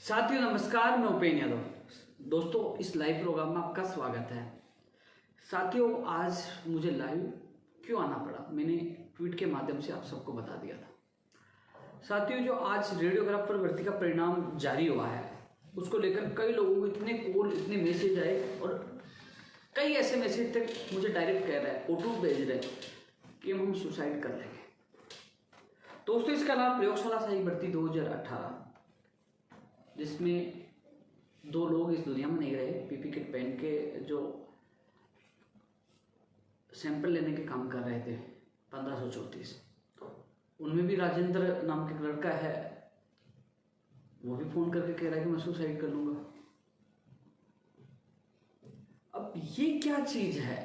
साथियों नमस्कार, मैं उपेन यादव। दोस्तों, इस लाइव प्रोग्राम में आपका स्वागत है। साथियों, आज मुझे लाइव क्यों आना पड़ा, मैंने ट्वीट के माध्यम से आप सबको बता दिया था। साथियों, जो आज रेडियोग्राफर भर्ती का परिणाम जारी हुआ है, उसको लेकर कई लोगों को इतने कॉल, इतने मैसेज आए और कई ऐसे मैसेज थे मुझे डायरेक्ट कह रहा है, फोटो भेज रहे कि हम सुसाइड कर लेंगे। दोस्तों, इसका नाम प्रयोगशाला सहायक भर्ती 2018, जिसमें 2 लोग इस दुनिया में नहीं रहे, पीपी किट पहन के जो सैंपल लेने के काम कर रहे थे 1534, उनमें भी राजेंद्र नाम के लड़का है, वो भी फोन करके कह रहा है कि मैं सुसाइड कर लूंगा। अब ये क्या चीज है।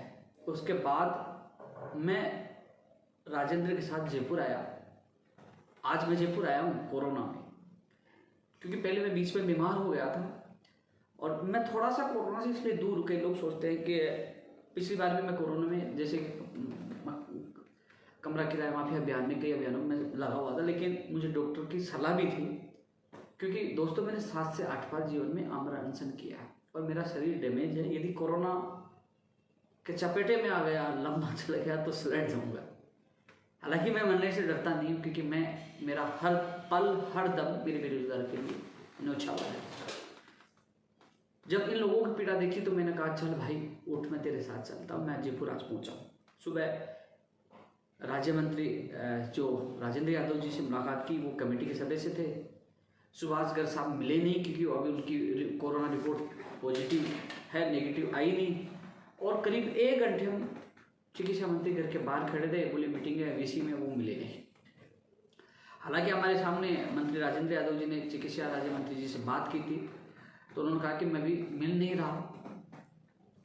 उसके बाद मैं राजेंद्र के साथ जयपुर आया। आज मैं जयपुर आया हूँ कोरोना में, क्योंकि पहले मैं बीच में बीमार हो गया था और मैं थोड़ा सा कोरोना से इसलिए दूर। कई लोग सोचते हैं कि पिछली बार भी मैं कोरोना में, जैसे कमरा किराया माफी अभियान में, कई अभियानों में लगा हुआ था, लेकिन मुझे डॉक्टर की सलाह भी थी, क्योंकि दोस्तों मैंने 7 से 8 बार जीवन में आमरण अनशन किया है और मेरा शरीर डैमेज है। यदि कोरोना के चपेटे में आ गया, लंबा चला गया तो स्लेट जाऊंगा। हालांकि मैं मरने से डरता नहीं हूँ, क्योंकि मेरा हर पल हर दम मेरे बेरोजगार के लिए न्यौछावर है। जब इन लोगों की पीड़ा देखी तो मैंने कहा, चल भाई उठ, मैं तेरे साथ चलता हूँ। मैं जयपुर आज पहुंचा हूँ। सुबह राज्य मंत्री जो राजेंद्र यादव जी से मुलाकात की, वो कमेटी के सदस्य थे। सुभाष गर्ग साहब मिले नहीं, क्योंकि अभी उनकी कोरोना रिपोर्ट पॉजिटिव है, नेगेटिव आई नहीं। और करीब 1 घंटे हम चिकित्सा मंत्री घर के बाहर खड़े थे, बोले मीटिंग है वीसी में, वो मिले नहीं। हालांकि हमारे सामने मंत्री राजेंद्र यादव जी ने चिकित्सा राज्य मंत्री जी से बात की थी, तो उन्होंने कहा कि मैं भी मिल नहीं रहा,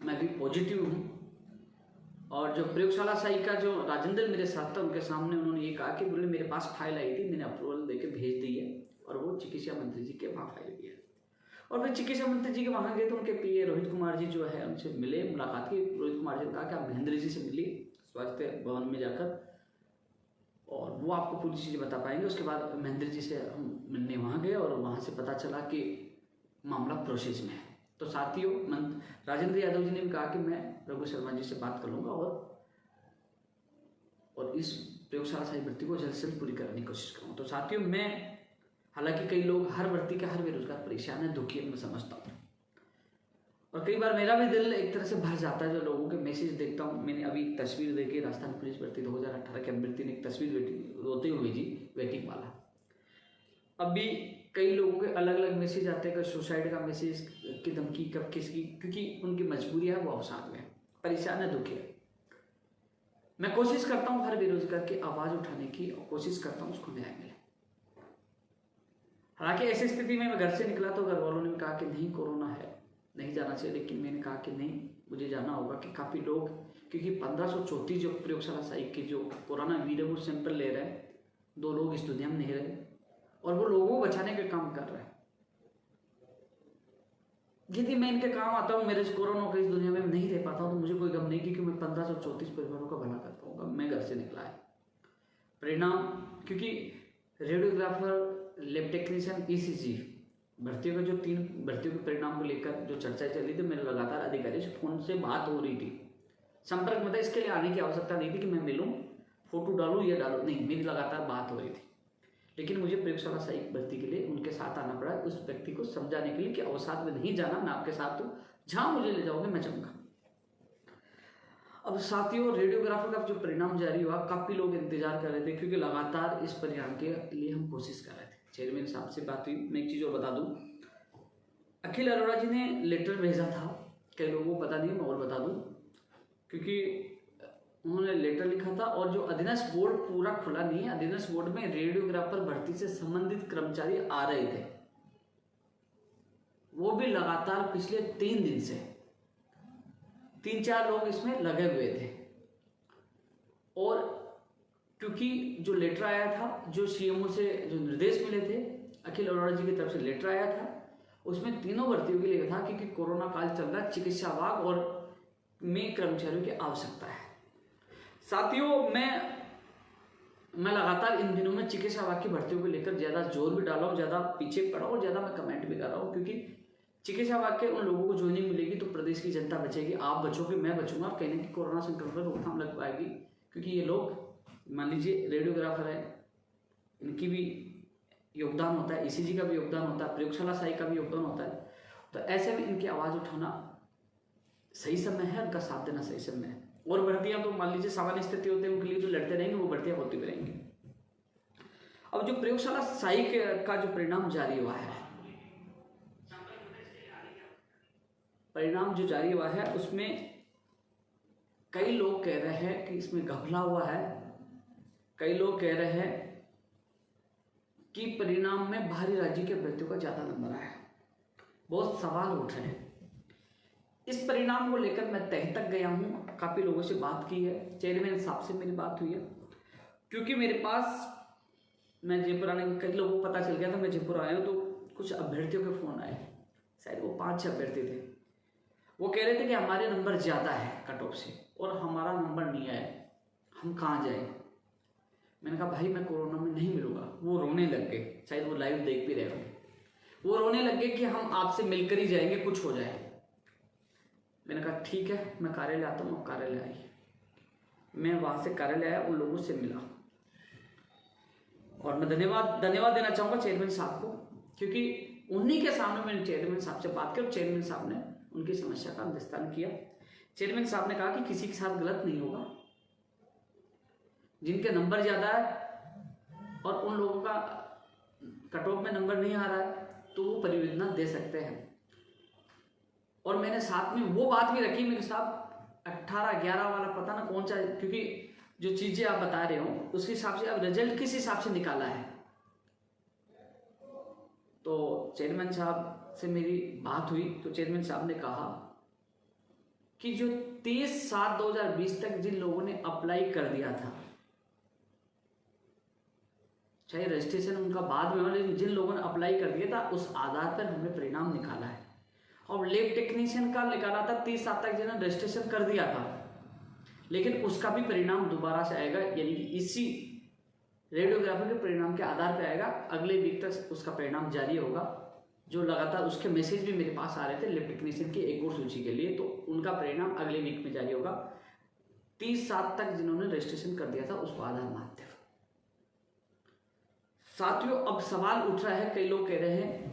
मैं भी पॉजिटिव हूँ। और जो प्रयोगशाला साई का जो राजेंद्र मेरे साथ था, उनके सामने उन्होंने ये कहा कि बोले मेरे पास फाइल आई थी, मैंने अप्रूवल देके भेज दी है, और वो चिकित्सा मंत्री जी के वहाँ फाइल भी है। और फिर चिकित्सा मंत्री जी के वहाँ गए तो उनके पीए रोहित कुमार जी जो है, उनसे मिले, मुलाकात की। रोहित कुमार जी ने कहा कि आप महेंद्र जी से मिलिए स्वास्थ्य भवन में जाकर, और वो आपको पूरी चीज़ें बता पाएंगे। उसके बाद महेंद्र जी से हम मिलने वहाँ गए और वहाँ से पता चला कि मामला प्रोसेस में है। तो साथियों, राजेंद्र यादव जी ने भी कहा कि मैं रघु शर्मा जी से बात कर लूँगा और इस प्रयोगशाला सहायक भर्ती को जल्द से जल्द पूरी करने की कोशिश करूँगा। तो साथियों, मैं, हालांकि कई लोग हर भर्ती के हर बेरोजगार परेशान है, दुखी है, मैं समझता हूँ, और कई बार मेरा भी दिल एक तरह से भर जाता है जो लोगों के मैसेज देखता हूँ। मैंने अभी एक तस्वीर देखी, राजस्थान पुलिस भर्ती 2018 के अभ्यर्थी ने एक तस्वीर रोते हुए भेजी, वेटिंग वाला। अभी कई लोगों के अलग अलग मैसेज आते हैं, सुसाइड का मैसेज, की धमकी, कब किसकी, क्योंकि उनकी मजबूरी है, वो अवसाद में परेशान है, दुखी है। मैं कोशिश करता हूँ हर बेरोजगार की आवाज़ उठाने की, और कोशिश करता हूँ उसको न्याय मिले। हालांकि ऐसी स्थिति में मैं घर से निकला तो घर वालों ने कहा कि नहीं, कोरोना है, नहीं जाना चाहिए, लेकिन मैंने कहा कि नहीं, मुझे जाना होगा। कि काफ़ी लोग, क्योंकि 1534 जो प्रयोगशाला साइक के जो कोरोना वीरवो सैंपल ले रहे हैं, 2 लोग इस दुनिया में नहीं रहे, और वो लोगों को बचाने का काम कर रहे हैं। यदि मैं इनके काम आता हूँ, मेरे कोरोना को इस दुनिया में नहीं रह पाता हूँ, तो मुझे कोई गम नहीं, क्योंकि मैं 1534 परिवारों का भला कर पाऊंगा। मैं घर से निकला है परिणाम, क्योंकि रेडियोग्राफर, लैब टेक्नीशियन, ईसीजी भर्तियों का जो 3 भर्तियों के परिणाम को लेकर जो चर्चा चल रही थी, मेरे लगातार अधिकारी से फोन से बात हो रही थी, संपर्क में था। इसके लिए आने की आवश्यकता नहीं थी कि मैं मिलूं, फोटो डालूं या डालूं, नहीं, मेरी लगातार बात हो रही थी। लेकिन मुझे प्रयोगशाला सहायक भर्ती के लिए उनके साथ आना पड़ा, उस व्यक्ति को समझाने के लिए कि अवसाद में नहीं जाना, मैं आपके साथ हूँ, जहां मुझे ले जाओगे मैं जाऊंगा। अब साथियों, रेडियोग्राफर का जो परिणाम जारी हुआ, काफी लोग इंतजार कर रहे थे, क्योंकि लगातार इस परिणाम के लिए हम कोशिश कर रहे थे। चेयरमैन साहब से बात हुई। मैं एक चीज और बता दूं, अखिल अरोड़ा जी ने लेटर भेजा था, कई लोगों को पता नहीं, मैं और बता दूं, क्योंकि उन्होंने लेटर लिखा था, और जो अधीनस्थ बोर्ड पूरा खुला नहीं है, अधीनस्थ बोर्ड में रेडियोग्राफर भर्ती से संबंधित कर्मचारी आ रहे थे, वो भी लगातार पिछले 3 दिन से 3-4 लोग इसमें लगे हुए थे। और क्योंकि जो लेटर आया था, जो सीएमओ से जो निर्देश मिले थे, अखिल अरोड़ा जी की तरफ से लेटर आया था, उसमें तीनों भर्तियों के लिए था, क्योंकि कोरोना काल चल रहा है, चिकित्सा विभाग और में कर्मचारियों की आवश्यकता है। साथियों, मैं मैं लगातार इन दिनों में चिकित्सा विभाग की भर्तियों को लेकर ज़्यादा जोर भी डाला हूँ, ज़्यादा पीछे पड़ा और ज़्यादा मैं कमेंट भी कर रहा हूँ, क्योंकि चिकित्सा विभाग के उन लोगों को ज्वाइनिंग मिलेगी तो प्रदेश की जनता बचेगी, आप बचोगे, मैं बचूंगा, कहने की कोरोना संक्रमण पर रोकथाम लग पाएगी। क्योंकि ये लोग मान लीजिए रेडियोग्राफर है, इनकी भी योगदान होता है, ईसीजी का भी योगदान होता है, प्रयोगशाला सहायक का भी योगदान होता है। तो ऐसे में इनकी आवाज़ उठाना सही समय है, उनका साथ देना सही समय है। और भर्तियां तो मान लीजिए सामान्य स्थिति होते हैं, उनके लिए जो लड़ते रहेंगे वो भर्तियां होती भी रहेंगी। अब जो प्रयोगशाला सहायक का जो परिणाम जारी हुआ है, परिणाम जो जारी हुआ है उसमें कई लोग कह रहे हैं कि इसमें घपला हुआ है, कई लोग कह रहे हैं कि परिणाम में बाहरी राज्य के अभ्यर्थियों का ज़्यादा नंबर आया है। बहुत सवाल उठ रहे हैं। इस परिणाम को लेकर मैं तह तक गया हूँ, काफ़ी लोगों से बात की है, चेयरमैन साहब से मेरी बात हुई है, क्योंकि मेरे पास, मैं जयपुर आने में कई लोगों को पता चल गया था मैं जयपुर आया हूँ, तो कुछ अभ्यर्थियों के फ़ोन आए, शायद वो 5-6 अभ्यर्थी थे। वो कह रहे थे कि हमारे नंबर ज़्यादा है कट ऑफ से और हमारा नंबर नहीं आया, हम कहाँ जाएँ। मैंने कहा भाई मैं कोरोना में नहीं मिलूंगा। वो रोने लग गए, शायद वो लाइव देख भी रहे होंगे। वो रोने लग गए कि हम आपसे मिलकर ही जाएंगे, कुछ हो जाए। मैंने कहा ठीक है, मैं कार्यालय आता हूँ। कार्यालय आई, मैं वहाँ से कार्यालय आया, उन लोगों से मिला और मैं धन्यवाद देना चाहूँगा चेयरमैन साहब को, क्योंकि उन्हीं के सामने मैंने चेयरमैन साहब से बात की और चेयरमैन साहब ने उनकी समस्या का निस्तारण किया। चेयरमैन साहब ने कहा कि किसी के साथ गलत नहीं होगा, जिनके नंबर ज़्यादा है और उन लोगों का कट ऑफ में नंबर नहीं आ रहा है तो वो परिवेदना दे सकते हैं। और मैंने साथ में वो बात भी रखी, मेरे साथ 18-11 वाला पता ना कौन सा, क्योंकि जो चीज़ें आप बता रहे हो उसके हिसाब से अब रिजल्ट किस हिसाब से निकाला है। तो चेयरमैन साहब से मेरी बात हुई तो चेयरमैन साहब ने कहा कि जो 30/7/2020 तक जिन लोगों ने अप्लाई कर दिया था, चाहे रजिस्ट्रेशन उनका बाद में हो, लेकिन जिन लोगों ने अप्लाई कर दिया था उस आधार पर हमने परिणाम निकाला है। और लैब टेक्नीशियन का निकाला था 30/7 तक जिन्होंने रजिस्ट्रेशन कर दिया था, लेकिन उसका भी परिणाम दोबारा से आएगा, यानी कि इसी रेडियोग्राफी के परिणाम के आधार पर आएगा। अगले वीक तक उसका परिणाम जारी होगा, जो लगातार उसके मैसेज भी मेरे पास आ रहे थे लैब टेक्नीशियन की एक और सूची के लिए, तो उनका परिणाम अगले वीक में जारी होगा। 30/7 तक जिन्होंने रजिस्ट्रेशन कर दिया था उसको आधार मानते हुए। साथियों, अब सवाल उठ रहा है, कई लोग कह रहे हैं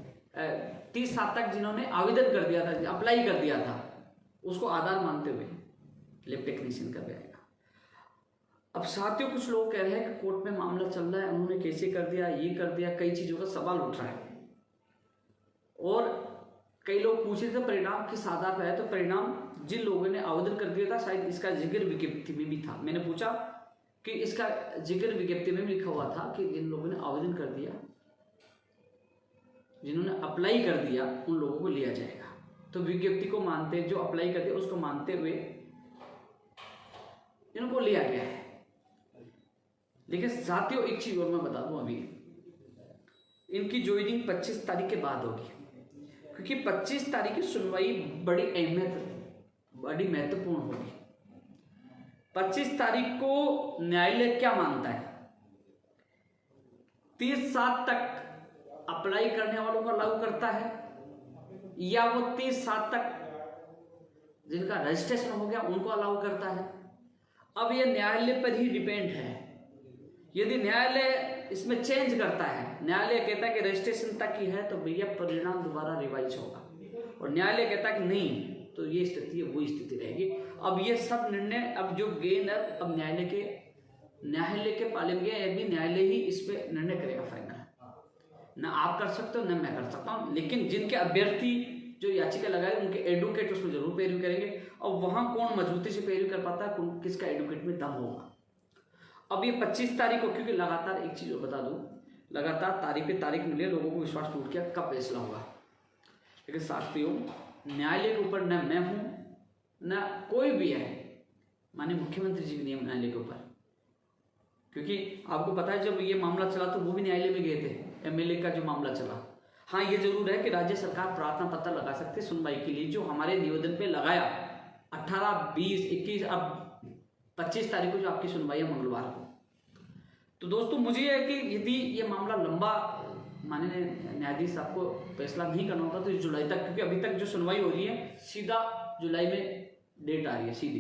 30/7 तक जिन्होंने आवेदन कर दिया था, अप्लाई कर दिया था, उसको आधार मानते हुए लैब टेक्नीशियन का भी आएगा। अब साथियों, कुछ लोग कह रहे हैं कि कोर्ट में मामला चल रहा है, उन्होंने कैसे कर दिया, ये कर दिया, कई चीज़ों का सवाल उठ रहा है। और कई लोग पूछ रहे थे परिणाम किस आधार पर है, तो परिणाम जिन लोगों ने आवेदन कर दिया था, शायद इसका जिक्र विज्ञप्ति में भी था। मैंने पूछा कि इसका जिक्र विज्ञप्ति में भी लिखा हुआ था कि जिन लोगों ने आवेदन कर दिया, जिन्होंने अप्लाई कर दिया, उन लोगों को लिया जाएगा। तो विज्ञप्ति को मानते, जो अप्लाई कर दिया उसको मानते हुए इनको लिया गया है। लेकिन साथियों, एक चीज और मैं बता दूं, अभी इनकी ज्वाइनिंग 25 तारीख के बाद होगी, क्योंकि 25 तारीख की सुनवाई बड़ी महत्वपूर्ण होगी। 25 तारीख को न्यायालय क्या मानता है, 30/7 तक अप्लाई करने वालों को लागू करता है, या वो 30/7 तक जिनका रजिस्ट्रेशन हो गया उनको लागू करता है। अब ये न्यायालय पर ही डिपेंड है। यदि न्यायालय इसमें चेंज करता है, न्यायालय कहता है कि रजिस्ट्रेशन तक ही है, तो भैया परिणाम दोबारा रिवाइज होगा, और न्यायालय कहता है कि नहीं, तो ये स्थिति है, वो स्थिति रहेगी। अब ये सब निर्णय, अब जो गेन है, अब न्यायालय के पाले में गया, अभी न्यायालय ही इस पे निर्णय करेगा फाइनल। ना आप कर सकते हो, ना मैं कर सकता हूँ, लेकिन जिनके अभ्यर्थी जो याचिका लगाए उनके एडवोकेट उसमें जरूर पैरवी करेंगे। और वहां कौन मजबूती से पैरवी कर पाता है, किसका एडवोकेट में दम होगा। अब ये 25 तारीख को, क्योंकि लगातार एक चीज बता दूं, लगातार तारीख पे तारीख मिले, लोगों को विश्वास टूट गया कब फैसला होगा। लेकिन साथियों, न्यायालय के ऊपर न मैं हूं न कोई भी है, माननीय मुख्यमंत्री जी भी नहीं है न्यायालय के ऊपर, क्योंकि आपको पता है जब ये मामला चला तो वो भी न्यायालय में गए थे, एमएलए का जो मामला चला। हाँ, ये जरूर है कि राज्य सरकार प्रार्थना पत्र लगा सकती है सुनवाई के लिए, जो हमारे निवेदन पे लगाया 18, 20, 21, अब 25 तारीख को जो आपकी सुनवाई है मंगलवार को, तो दोस्तों मुझे यह है कि यदि ये मामला लंबा माननीय न्यायाधीश साहब को फैसला नहीं करना होता तो जुलाई तक, क्योंकि अभी तक जो सुनवाई हो रही है सीधा जुलाई में डेट आ रही है सीधी,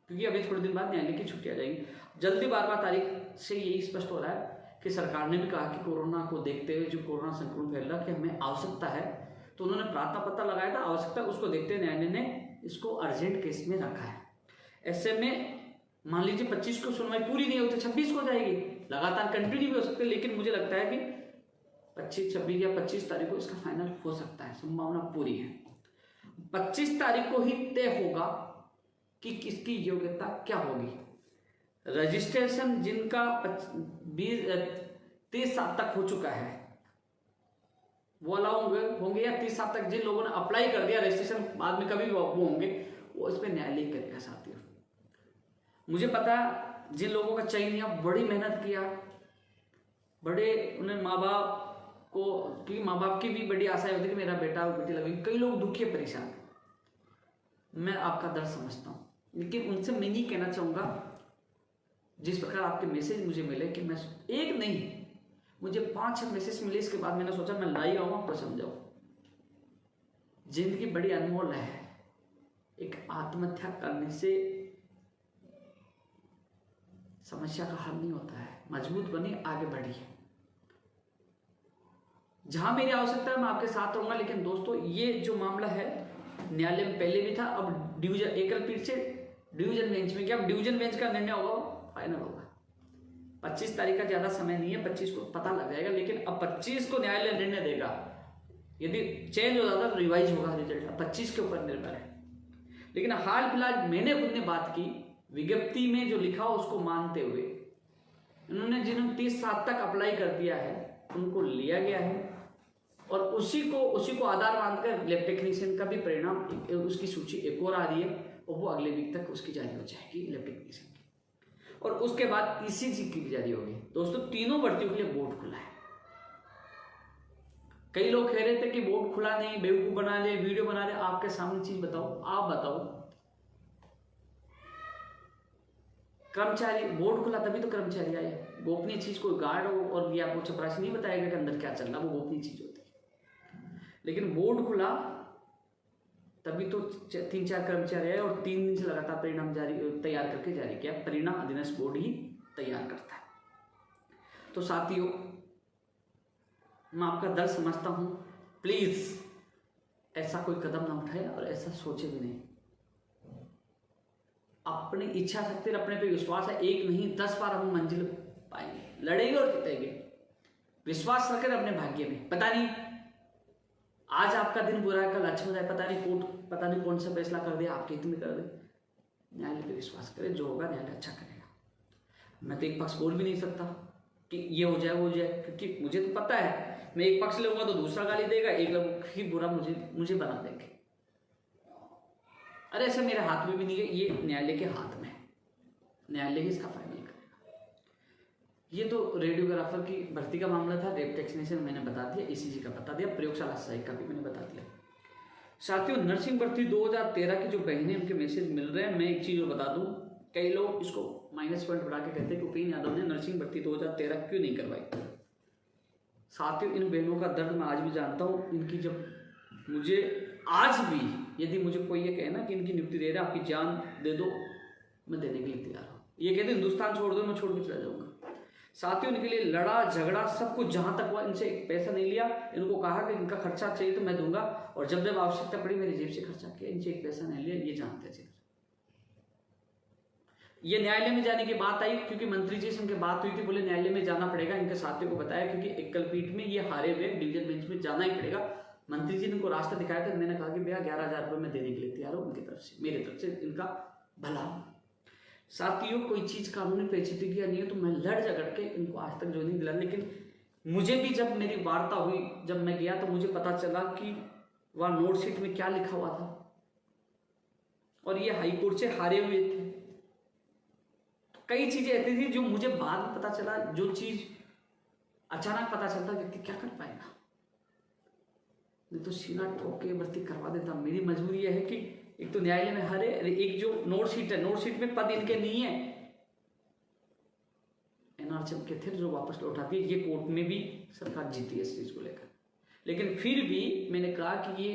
क्योंकि अभी थोड़े दिन बाद न्यायालय की छुट्टियां जाएंगी। जल्दी 12 तारीख से यही स्पष्ट हो रहा है कि सरकार ने भी कहा कि कोरोना को देखते हुए, जो कोरोना संक्रमण फैल रहा है, कि हमें आवश्यकता है, तो उन्होंने प्रार्थना पत्र लगाया था, आवश्यकता उसको देखते हुए न्यायालय ने इसको अर्जेंट केस में रखा है। ऐसे में मान लीजिए 25 को सुनवाई पूरी नहीं होती, 26 को हो जाएगी, लगातार कंटिन्यू भी हो सकते, लेकिन मुझे लगता है कि 25, 26 या 25 तारीख को इसका फाइनल हो सकता है, संभावना पूरी है। 25 तारीख को ही तय होगा कि किसकी योग्यता क्या होगी। रजिस्ट्रेशन जिनका 30 साल तक हो चुका है वो अलाउ होंगे, या 30 साल तक जिन लोगों ने अप्लाई कर दिया रजिस्ट्रेशन बाद में कभी वो होंगे, वो इस पर न्यायालय करेगा साथियों। मुझे पता जिन लोगों का चयन किया, बड़ी मेहनत किया, बड़े उन्हें माँ बाप को, क्योंकि माँ बाप की भी बड़ी आशाएं होती है कि मेरा बेटा और बेटी लगेगी, कई लोग दुखी परेशान। मैं आपका दर्द समझता हूँ, लेकिन उनसे मैं नहीं कहना चाहूँगा जिस प्रकार आपके मैसेज मुझे मिले कि मैं एक नहीं, मुझे 5-6 मैसेज मिले, इसके बाद मैंने सोचा मैं लाइव आऊँ आपको समझाऊँ। जिंदगी बड़ी अनमोल है, एक आत्महत्या करने से समस्या का हल नहीं होता है, मजबूत बनी, आगे बढ़िए। जहां मेरी आवश्यकता है मैं आपके साथ रहूंगा। लेकिन दोस्तों ये जो मामला है न्यायालय में पहले भी था, अब डिवीजन एकल पीठ से डिवीजन बेंच में गया। अब डिवीजन बेंच का निर्णय होगा, फाइनल होगा। 25 तारीख का ज्यादा समय नहीं है, 25 को पता लग जाएगा, लेकिन अब 25 को न्यायालय निर्णय देगा। यदि चेंज हो जाता तो रिवाइज होगा रिजल्ट, अब 25 के ऊपर निर्भर है। लेकिन हाल फिलहाल मैंने खुद ने बात की, विज्ञप्ति में जो लिखा हो उसको मानते हुए इन्होंने जिन्होंने 30 साल तक अप्लाई कर दिया है उनको लिया गया है, और उसी को आधार मानकर लैब टेक्नीशियन का भी परिणाम, उसकी सूची एक और आ रही है, और वो अगले वीक तक उसकी जारी हो जाएगी लैब टेक्नीशियन की, और उसके बाद ईसीजी की भी जारी होगी। दोस्तों तीनों भर्तियों के लिए बोर्ड खुला है। कई लोग कह रहे थे कि बोर्ड खुला नहीं, बेवकूफ बना ले, वीडियो बना ले। आपके सामने चीज बताओ, आप बताओ, कर्मचारी बोर्ड खुला तभी तो कर्मचारी आए। गोपनीय चीज कोई गार्ड हो और ये आपको चपरासी नहीं बताएगा कि अंदर क्या चल रहा, वो गोपनीय चीज होती है। लेकिन बोर्ड खुला तभी तो 3-4 कर्मचारी आए, और 3 दिन से लगातार परिणाम तैयार करके जारी किया। परिणाम अधीनस्थ बोर्ड ही तैयार करता है। तो साथियों मैं आपका दर्द समझता हूं, प्लीज ऐसा कोई कदम ना उठाए और ऐसा सोचे भी नहीं। अपनी इच्छा शक्ति और अपने पे विश्वास है, 1 नहीं 10 बार हम मंजिल पाएंगे, लड़ेंगे और जीतेंगे। विश्वास रखें अपने भाग्य में। पता नहीं आज आपका दिन बुरा है, कल अच्छा हो जाए, पता नहीं कौन सा फैसला कर दिया, आपके हित में कर दे। न्यायालय पे विश्वास करें, जो होगा न्यायालय अच्छा करेगा। मैं तो एक पक्ष बोल भी नहीं सकता कि ये हो जाए वो हो जाए, क्योंकि मुझे तो पता है मैं एक पक्ष लूंगा तो दूसरा गाली देगा, एक लोग ही बुरा मुझे बना देंगे। अरे ऐसे मेरे हाथ में भी नहीं है, ये न्यायालय के हाथ में है, न्यायालय ही इसका फाइनल करेगा। ये तो रेडियोग्राफर की भर्ती का मामला था, लैब टेक्नीशियन मैंने बता दिया, ईसीजी का बता दिया, प्रयोगशाला सहायक का भी मैंने बता दिया। साथियों नर्सिंग भर्ती 2013 की जो बहनें उनके मैसेज मिल रहे हैं, मैं एक चीज और बता दूं, कई लोग इसको माइनस पॉइंट बढ़ा के कहते हैं कि उपेंद्र यादव ने नर्सिंग भर्ती 2013 क्यों नहीं करवाई। साथियों इन बहनों का दर्द मैं आज भी जानता हूँ। इनकी जब मुझे आज भी यदि मुझे कोई ये कहना कि इनकी नियुक्ति दे रहे हैं, आपकी जान दे दो, मैं देने के लिए तैयार हूँ। ये कहते हिंदुस्तान छोड़ दो, मैं छोड़ के चला जाऊंगा। साथियों इनके लिए लड़ा झगड़ा सब कुछ, जहां तक हुआ इनसे पैसा नहीं लिया, इनको कहा कि इनका खर्चा चाहिए तो मैं दूंगा, और जब जब आवश्यकता पड़ी मेरी जेब से खर्चा किया, इनसे एक पैसा नहीं लिया, ये जानते थे। ये न्यायालय में जाने की बात आई क्योंकि मंत्री जी से उनके बात हुई थी, बोले न्यायालय में जाना पड़ेगा। इनके साथियों को बताया क्योंकि एकल पीठ में ये हारे हुए, डिवीजन बेंच में जाना ही पड़ेगा। मंत्री जी ने उनको रास्ता दिखाया था, मैंने कहा कि भैया 11,000 रुपये मैं देने के लिए तैयार हूं, उनकी तरफ से, मेरी तरफ से इनका भला। साथियों कोई चीज कानूनी पेचीदगी नहीं है तो मैं लड़ झगड़ के इनको आज तक जो नहीं दिला। लेकिन मुझे भी जब मेरी वार्ता हुई, जब मैं गया तो मुझे पता चला कि वहां नोट शीट में क्या लिखा हुआ था, और ये हाईकोर्ट से हारे हुए थे। कई चीजें ऐसी थी जो मुझे बाद में पता चला, जो चीज अचानक पता चलता व्यक्ति क्या कर पाएगा। नहीं तो सीना ठोक के भर्ती करवा देता। मेरी मजबूरी यह है कि एक तो न्यायालय में हारे, एक जो नोट शीट है, नोट शीट में पद इनके नहीं है, मार्च के थे जो वापस लौटा दिए। ये कोर्ट में भी सरकार जीती है इस चीज़ को लेकर, लेकिन फिर भी मैंने कहा कि ये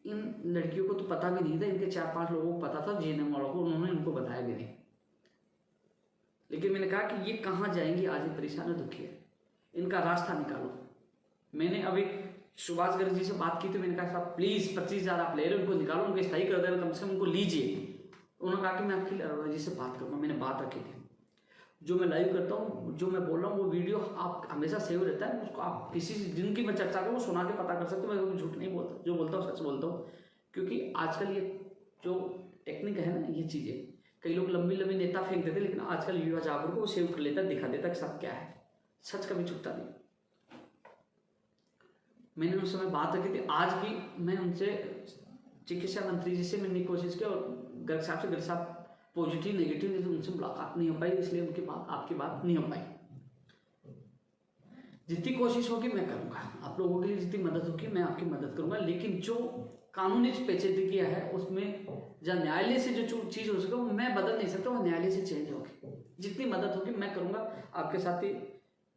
इन लड़कियों को तो पता भी नहीं था, इनके 4-5 लोगों को पता था, जीएनएम वालों को, उन्होंने इनको बताया भी नहीं। लेकिन मैंने कहा कि ये कहाँ जाएंगी, आज ये परेशान है, दुखी है, इनका रास्ता निकालो। मैंने अभी सुभाष गर्ग जी से बात की थी, मैंने कहा साहब प्लीज़ 25,000 आप ले रहे हो, उनको निकालो, उनको स्थायी कर देना, कम से कम उनको लीजिए। उन्होंने कहा कि मैं आपकी अरोड़ा जी से बात करूँगा। मैंने बात रखी थी। जो मैं लाइव करता हूँ, जो मैं बोल रहा हूँ, वो वीडियो आप हमेशा सेव रहता है, उसको आप किसी जिनकी मैं चर्चा करूँ वो सुना के पता कर सकते हो। मैं झूठ नहीं बोलता, जो बोलता हूँ सच बोलता हूँ, क्योंकि आजकल ये जो टेक्निक है ना, ये चीज़ें कई लोग लंबी लंबी नेता फेंक देते, लेकिन आजकल युवा जागरूक को सेव कर लेता, दिखा देता कि सब क्या है, सच कभी छुपता नहीं। मैंने उस समय बात रखी थी, आज भी मैं उनसे चिकित्सा मंत्री जी से मिलने की कोशिश की, और गर्ग साहब पॉजिटिव नेगेटिव नहीं, तो उनसे मुलाकात नहीं हो पाई, इसलिए उनकी बात, आपकी बात नहीं हो पाई। जितनी कोशिश होगी मैं करूंगा, आप लोगों के लिए जितनी मदद होगी मैं आपकी मदद करूंगा, लेकिन जो कानूनी पेचीदगियां है उसमें जब न्यायालय से जो चीज़ हो सके वो मैं बदल नहीं सकता, वो न्यायालय से चेंज होगी। जितनी मदद होगी मैं करूंगा आपके साथ ही।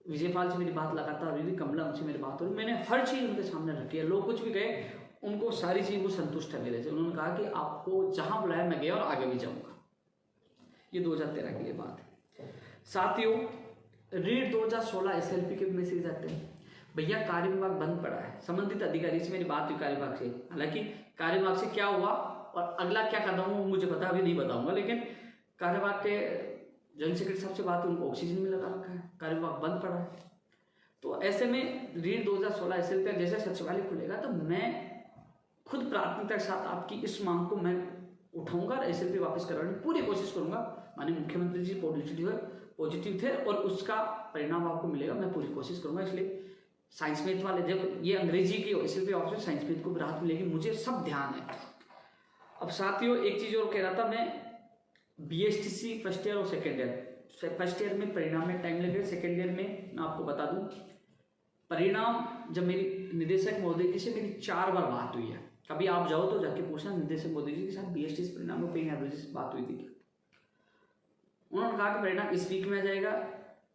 विजयपाल से मेरी बात लगातार हुई थी, कमला उनसे मेरी बात हो रही, मैंने हर चीज़ उनके सामने रखी है। लोग कुछ भी कहे, उनको सारी चीज़ वो संतुष्ट है मेरे से। उन्होंने कहा कि आपको जहाँ बुलाया मैं गया और आगे भी जाऊँगा। ये 2013 की ये बात है। साथियों, रीड 2016 SLP के मैसेज आते हैं, भैया कार्य विभाग बंद पड़ा है। संबंधित अधिकारी से मेरी बात हुई कार्य विभाग से, हालांकि कार्य विभाग से क्या हुआ और अगला क्या कदम हो मुझे पता, अभी नहीं बताऊंगा, लेकिन कार्य विभाग के जनरल सेक्रेटरी साहब से बात हुई, उनको ऑक्सीजन में लगा रखा है, कार्य विभाग बंद पड़ा है। तो ऐसे में रीड 2016 SLP जैसे सचिवालय खुलेगा तो मैं खुद प्राथमिकता के साथ आपकी इस मांग को मैं उठाऊंगा और SLP वापस कराने की पूरी कोशिश करूंगा। माननीय मुख्यमंत्री जी पॉजिटिव थे और उसका परिणाम आपको मिलेगा, मैं पूरी कोशिश करूंगा। इसलिए साइंस मैथ वाले, जब ये अंग्रेजी की SLP ऑप्शन, साइंस मैथ को भी राहत मिलेगी, मुझे सब ध्यान है। अब साथियों एक चीज और कह रहा था मैं, BSTC फर्स्ट ईयर और सेकेंड ईयर, फर्स्ट ईयर में परिणाम में टाइम लगेगा, सेकेंड ईयर में मैं आपको बता दूं परिणाम। जब मेरी निदेशक महोदय जी से मेरी 4 बार बात हुई है, कभी आप जाओ तो जाके पूछना निदेशक महोदय जी के साथ BSTC परिणाम में पेइंग एवरेज से बात हुई थी। उन्होंने कहा कि परिणाम इस वीक में आ जाएगा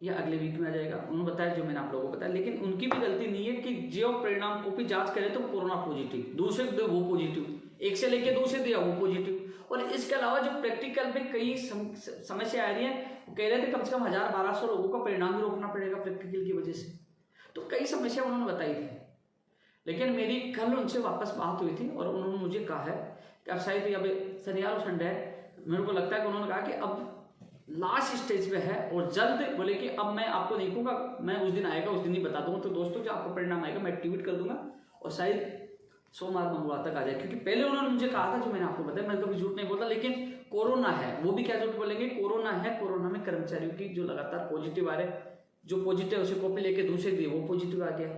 या अगले वीक में आ जाएगा, उन्होंने बताया जो मैंने आप लोगों को बताया। लेकिन उनकी भी गलती नहीं है कि जो परिणाम कॉपी जांच करे तो कोरोना पॉजिटिव, दूसरे दे वो पॉजिटिव, एक से लेके दूसरे दिया वो पॉजिटिव। और इसके अलावा जो प्रैक्टिकल में कई समस्या आ रही है, वो कह रहे थे कम से कम 1000-1200 लोगों का परिणाम भी रोकना पड़ेगा प्रैक्टिकल की वजह से। तो कई समस्या उन्होंने बताई थी, लेकिन मेरी कल उनसे वापस बात हुई थी और उन्होंने मुझे कहा है कि अब शायद अब शनिवार और संडे है, मेरे को लगता है कि उन्होंने कहा कि अब लास्ट स्टेज पे है और जल्द बोले कि अब मैं आपको नहीं कहूँगा, मैं उस दिन आएगा उस दिन ही बता दूंगा। तो दोस्तों जो आपको परिणाम आएगा मैं ट्वीट कर दूंगा और शायद सोमवार मंगलवार तक आ जाए, क्योंकि पहले उन्होंने मुझे कहा था, जो मैंने आपको बताया, मैं कभी झूठ नहीं बोलता, लेकिन कोरोना है, वो भी क्या झूठ बोलेंगे, कोरोना है, कोरोना में कर्मचारियों की जो लगातार पॉजिटिव आ रहे, जो पॉजिटिव है उसे कॉपी लेके दूसरे दिए वो पॉजिटिव आ गया।